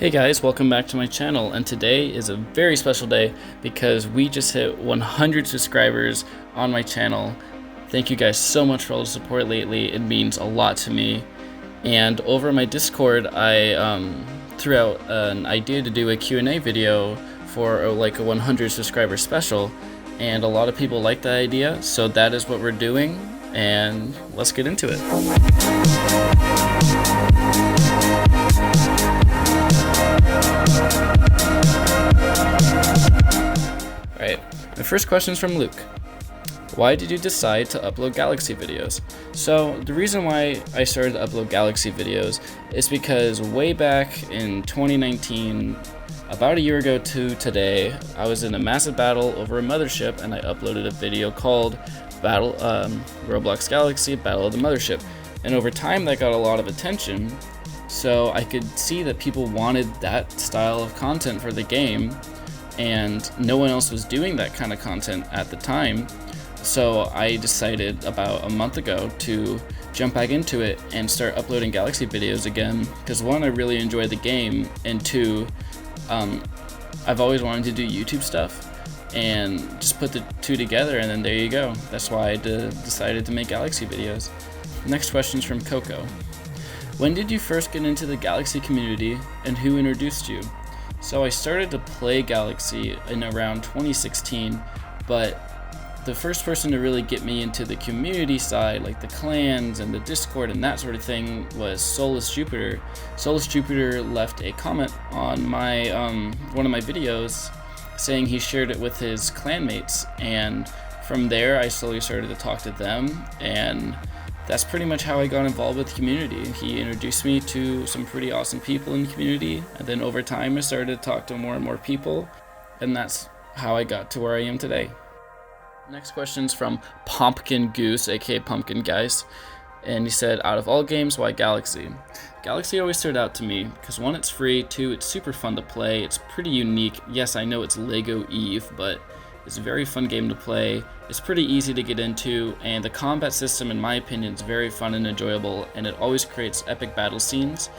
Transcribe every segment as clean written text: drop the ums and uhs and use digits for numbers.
Hey guys, welcome back to my channel, and today is a very special day because we just hit 100 subscribers on my channel. Thank you guys so much for all the support lately. It means a lot to me. And over my Discord, I threw out an idea to do a Q&A video for like a 100 subscriber special, and a lot of people liked that idea, so that is what we're doing, and let's get into it. Alright, my first question is from Luke. Why did you decide to upload Galaxy videos? So the reason why I started to upload Galaxy videos is because way back in 2019, about a year ago to today, I was in a massive battle over a mothership, and I uploaded a video called Roblox Galaxy Battle of the Mothership. And over time that got a lot of attention, so I could see that people wanted that style of content for the game, and no one else was doing that kind of content at the time. So I decided about a month ago to jump back into it and start uploading Galaxy videos again, because one, I really enjoy the game, and two, I've always wanted to do YouTube stuff and just put the two together, and then there you go. That's why I decided to make Galaxy videos. Next question is from Coco. When did you first get into the Galaxy community, and who introduced you? So I started to play Galaxy in around 2016, but the first person to really get me into the community side, like the clans and the Discord and that sort of thing, was Solus Jupiter. Solus Jupiter left a comment on my one of my videos saying he shared it with his clanmates, and from there I slowly started to talk to them, and that's pretty much how I got involved with the community. He introduced me to some pretty awesome people in the community, and then over time I started to talk to more and more people, and that's how I got to where I am today. Next question is from Pumpkin Goose, aka Pumpkin Geist, and he said, out of all games, why Galaxy? Galaxy always stood out to me because one, it's free, two, it's super fun to play, it's pretty unique. Yes, I know it's Lego Eve, but it's a very fun game to play. It's pretty easy to get into, and the combat system, in my opinion, is very fun and enjoyable, and it always creates epic battle scenes.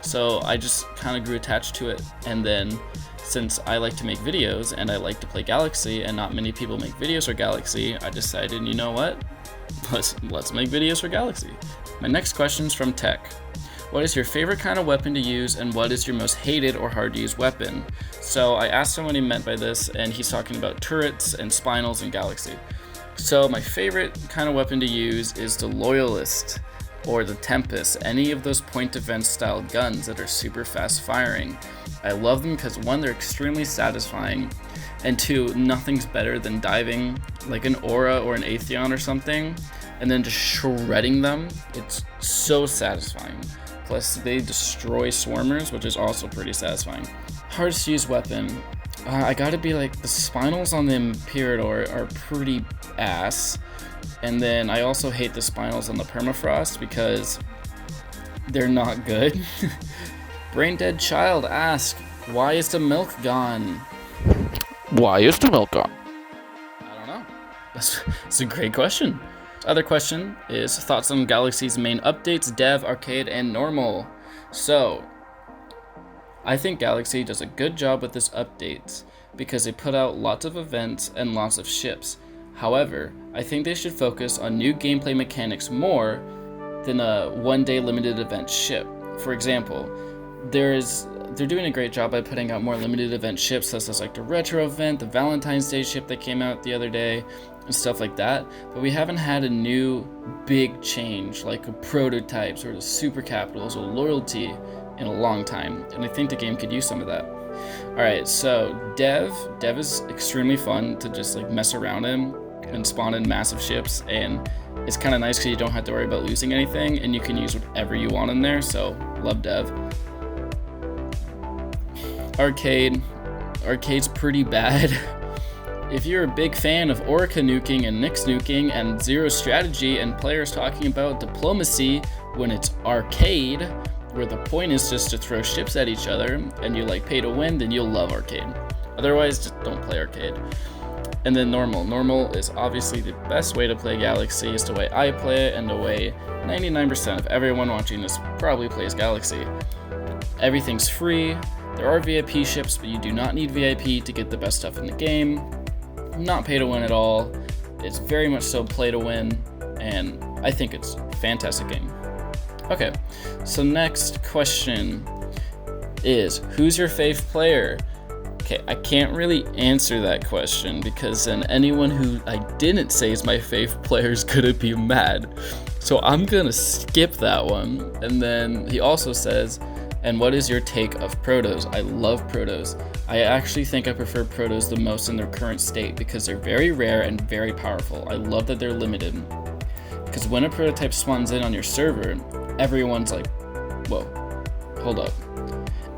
So I just kind of grew attached to it, and then since I like to make videos and I like to play Galaxy and not many people make videos for Galaxy, I decided, you know what, let's make videos for Galaxy. My next question is from Tech. What is your favorite kind of weapon to use, and what is your most hated or hard to use weapon? So I asked him what he meant by this, and he's talking about turrets and spinals in Galaxy. So my favorite kind of weapon to use is the Loyalist or the Tempest, any of those point defense style guns that are super fast firing. I love them because one, they're extremely satisfying, and two, nothing's better than diving like an Aura or an Atheon or something and then just shredding them. It's so satisfying. Plus they destroy swarmers, which is also pretty satisfying. Hardest to use weapon, I gotta be like, the spinals on the Imperador are pretty ass, and then I also hate the spinals on the Permafrost because they're not good. Brain Dead Child asks, why is the milk gone? Why is the milk gone? I don't know. That's a great question. Other question is thoughts on Galaxy's main updates, dev, arcade, and normal. So, I think Galaxy does a good job with this updates because they put out lots of events and lots of ships. However, I think they should focus on new gameplay mechanics more than a one-day limited event ship. For example, they're doing a great job by putting out more limited event ships, such as like the Retro event, the Valentine's Day ship that came out the other day, and stuff like that. But we haven't had a new big change like a Prototypes or the Super Capitals or Loyalty in a long time, and I think the game could use some of that. Alright, so Dev is extremely fun to just like mess around in and spawn in massive ships, and it's kind of nice because you don't have to worry about losing anything, and you can use whatever you want in there, so love Dev. Arcade's pretty bad. If you're a big fan of Orca nuking and Nyx nuking and zero strategy and players talking about diplomacy when it's arcade, where the point is just to throw ships at each other and you like pay to win, then you'll love arcade. Otherwise, just don't play arcade. And then normal. Normal is obviously the best way to play Galaxy. It's the way I play it, and the way 99% of everyone watching this probably plays Galaxy. Everything's free, There are VIP ships, but you do not need VIP to get the best stuff in the game. Not pay to win at all. It's very much so play to win, and I think it's a fantastic game. Okay, so next question is, who's your fave player? Okay, I can't really answer that question because then anyone who I didn't say is my fave player is gonna be mad. So I'm gonna skip that one. And then he also says, and what is your take of Protos? I love Protos. I actually think I prefer Protos the most in their current state because they're very rare and very powerful. I love that they're limited. Because when a prototype spawns in on your server, everyone's like, whoa, hold up.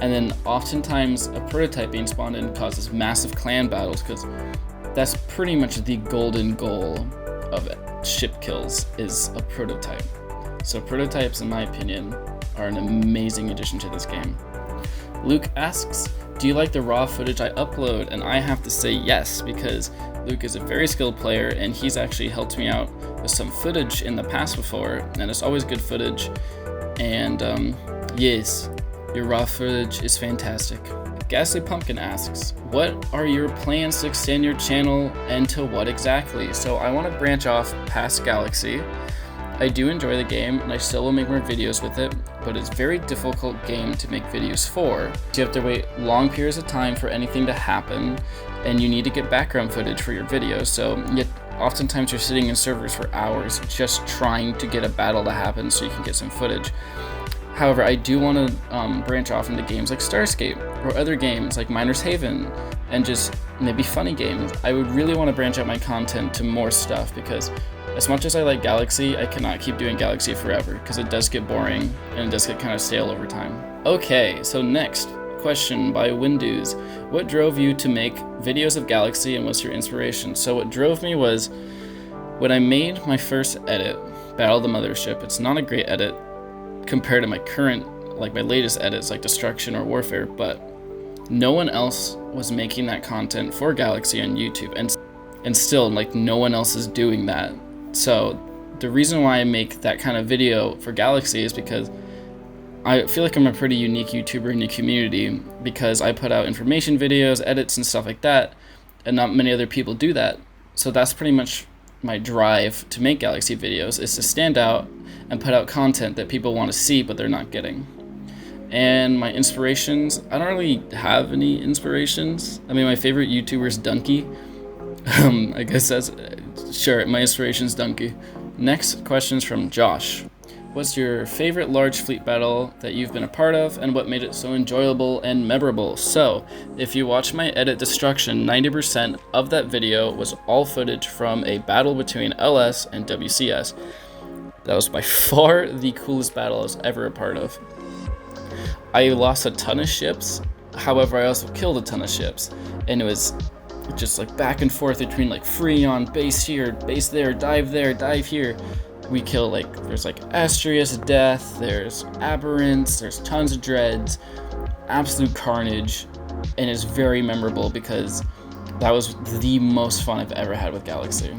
And then oftentimes a prototype being spawned in causes massive clan battles because that's pretty much the golden goal of ship kills is a prototype. So prototypes, in my opinion, are an amazing addition to this game. Luke asks, do you like the raw footage I upload? And I have to say yes, because Luke is a very skilled player and he's actually helped me out with some footage in the past before, and it's always good footage. And yes, your raw footage is fantastic. Ghastly Pumpkin asks, what are your plans to extend your channel and to what exactly? So I want to branch off past Galaxy. I do enjoy the game and I still will make more videos with it, but it's a very difficult game to make videos for. You have to wait long periods of time for anything to happen, and you need to get background footage for your videos, so yet oftentimes you're sitting in servers for hours just trying to get a battle to happen so you can get some footage. However, I do want to branch off into games like Starscape or other games like Miner's Haven and just maybe funny games. I would really want to branch out my content to more stuff because as much as I like Galaxy, I cannot keep doing Galaxy forever because it does get boring and it does get kind of stale over time. Okay, so next question by Windows. What drove you to make videos of Galaxy and what's your inspiration? So what drove me was when I made my first edit, Battle of the Mothership. It's not a great edit compared to my current, like my latest edits like Destruction or Warfare, but no one else was making that content for Galaxy on YouTube, and still like no one else is doing that. So the reason why I make that kind of video for Galaxy is because I feel like I'm a pretty unique YouTuber in the community because I put out information videos, edits and stuff like that, and not many other people do that. So that's pretty much my drive to make Galaxy videos, is to stand out and put out content that people want to see but they're not getting. And my inspirations, I don't really have any inspirations. I mean, my favorite YouTuber is Dunkey. I guess that's, sure, my inspiration's Dunkey. Next question's from Josh. What's your favorite large fleet battle that you've been a part of, and what made it so enjoyable and memorable? So, if you watch my edit Destruction, 90% of that video was all footage from a battle between LS and WCS. That was by far the coolest battle I was ever a part of. I lost a ton of ships, however I also killed a ton of ships, and it was just like back and forth between like Freon, base here, base there, dive here. We kill like, there's like Astrius Death, there's Aberrants, there's tons of dreads, absolute carnage, and it's very memorable because that was the most fun I've ever had with Galaxy.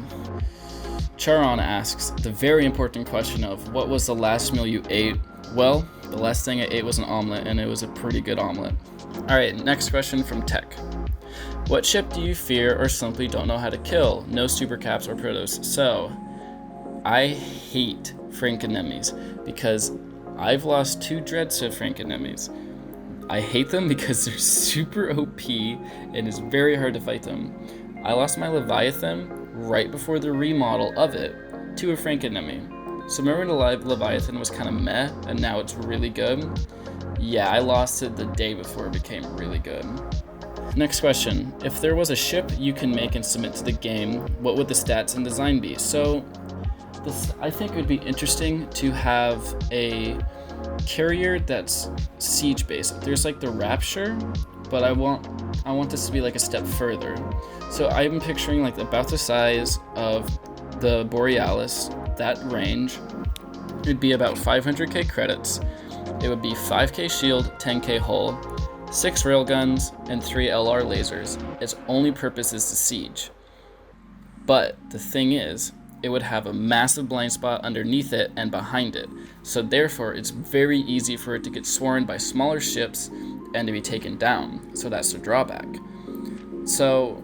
Charon asks the very important question of what was the last meal you ate? Well, the last thing I ate was an omelet, and it was a pretty good omelet. Alright, next question from Tech. What ship do you fear or simply don't know how to kill? No super caps or protos. So, I hate Frankenemies because I've lost 2 dreads to Frankenemies. I hate them because they're super OP and it's very hard to fight them. I lost my Leviathan right before the remodel of it to a Frankenemy. So remember when the Leviathan was kind of meh and now it's really good? Yeah, I lost it the day before it became really good. Next question. If there was a ship you can make and submit to the game, what would the stats and design be? So I think it would be interesting to have a carrier that's siege based. There's like the Rapture, but I want this to be like a step further. So I'm picturing like about the size of the Borealis, that range. It'd be about 500k credits. It would be 5k shield, 10k hull, 6 railguns, and 3 LR lasers. Its only purpose is to siege. But the thing is, it would have a massive blind spot underneath it and behind it. So therefore, it's very easy for it to get swarmed by smaller ships and to be taken down. So that's the drawback. So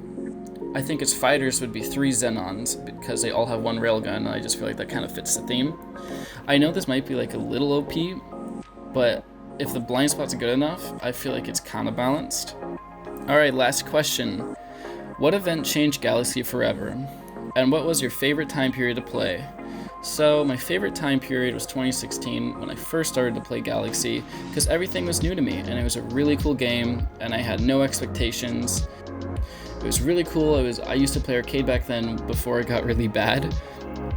I think its fighters would be 3 Xenons because they all have 1 railgun, and I just feel like that kind of fits the theme. I know this might be like a little OP, but if the blind spot's good enough, I feel like it's kind of balanced. Alright, last question. What event changed Galaxy forever? And what was your favorite time period to play? So my favorite time period was 2016 when I first started to play Galaxy because everything was new to me and it was a really cool game and I had no expectations. It was really cool. I used to play arcade back then before it got really bad.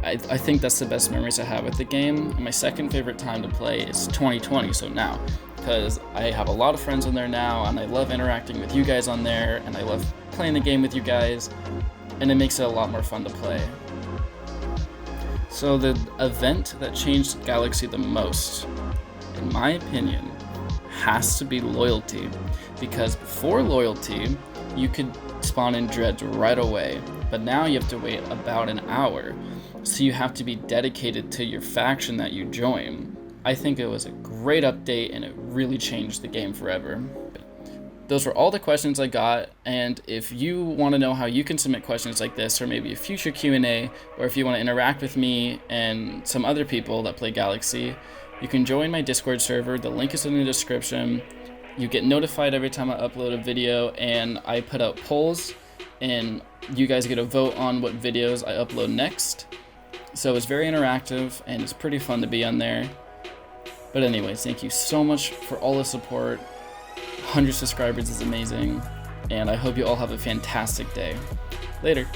I think that's the best memories I have with the game. And my second favorite time to play is 2020, so now, because I have a lot of friends on there now and I love interacting with you guys on there and I love playing the game with you guys and it makes it a lot more fun to play. So the event that changed Galaxy the most, in my opinion, has to be Loyalty, because before Loyalty, you could spawn in Dredge right away, but now you have to wait about an hour, so you have to be dedicated to your faction that you join. I think it was a great update and it really changed the game forever. Those were all the questions I got, and if you want to know how you can submit questions like this, or maybe a future Q&A, or if you want to interact with me and some other people that play Galaxy, you can join my Discord server. The link is in the description. You get notified every time I upload a video, and I put out polls, and you guys get to vote on what videos I upload next. So it's very interactive, and it's pretty fun to be on there. But anyways, thank you so much for all the support. 100 subscribers is amazing, and I hope you all have a fantastic day. Later.